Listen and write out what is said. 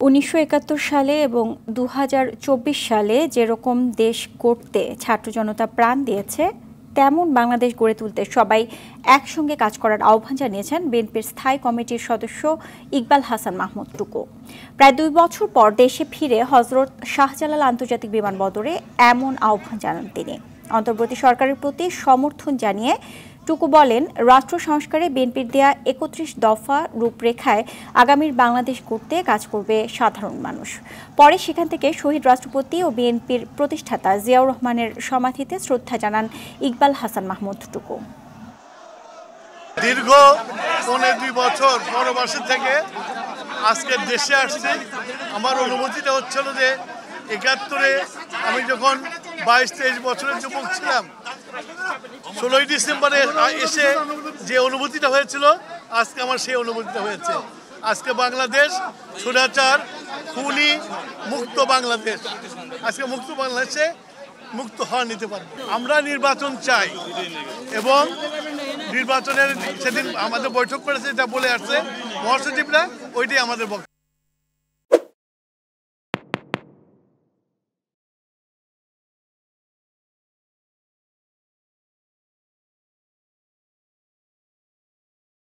1971 সালে এবং 2024 সালে যেরকম দেশ গড়তে ছাত্র জনতা প্রাণ দিয়েছে, তেমন বাংলাদেশ গড়ে তুলতে সবাই একসঙ্গে কাজ করার আহ্বান জানিয়েছেন বিএনপির স্থায়ী কমিটির সদস্য ইকবাল হাসান মাহমুদ টুকু। প্রায় 2 বছর পর দেশে ফিরে হযরত শাহজালাল আন্তর্জাতিক বিমানবন্দরে এমন আহ্বান জানান তিনি। অন্তর্বর্তী সরকারের প্রতি সমর্থন জানিয়ে টুকু বলেন, রাষ্ট্র সংস্কারে বিএনপির দেয়া 31 দফা রূপরেখায় আগামীর বাংলাদেশ গড়তে কাজ করবে সাধারণ মানুষ। পরে সেখান থেকে শহীদ রাষ্ট্রপতি ও বিএনপির প্রতিষ্ঠাতা জিয়াউর রহমানের সমাধিতে শ্রদ্ধা জানান ইকবাল হাসান মাহমুদ টুকু। দীর্ঘ 2 বছর পরবাসী থেকে আজকে দেশে আসছি। আমার অনুভূতিটা হচ্ছিল যে 71-এ আমি যখন 22-23 বছরের যুবক ছিলাম, 16ই ডিসেম্বরে এসে যে অনুভূতিটা হয়েছিল, আজকে আমার সেই অনুভূতিটা হয়েছে। আজকে বাংলাদেশ স্বৈরাচার খুনি মুক্ত বাংলাদেশ। আজকে মুক্ত বাংলাদেশে মুক্ত হওয়া নিতে পারবে। আমরা নির্বাচন চাই এবং নির্বাচনের সেদিন আমাদের বৈঠক করেছে, এটা বলে আসছে মহাসচিবরা, ওইটাই আমাদের বক্তব্য।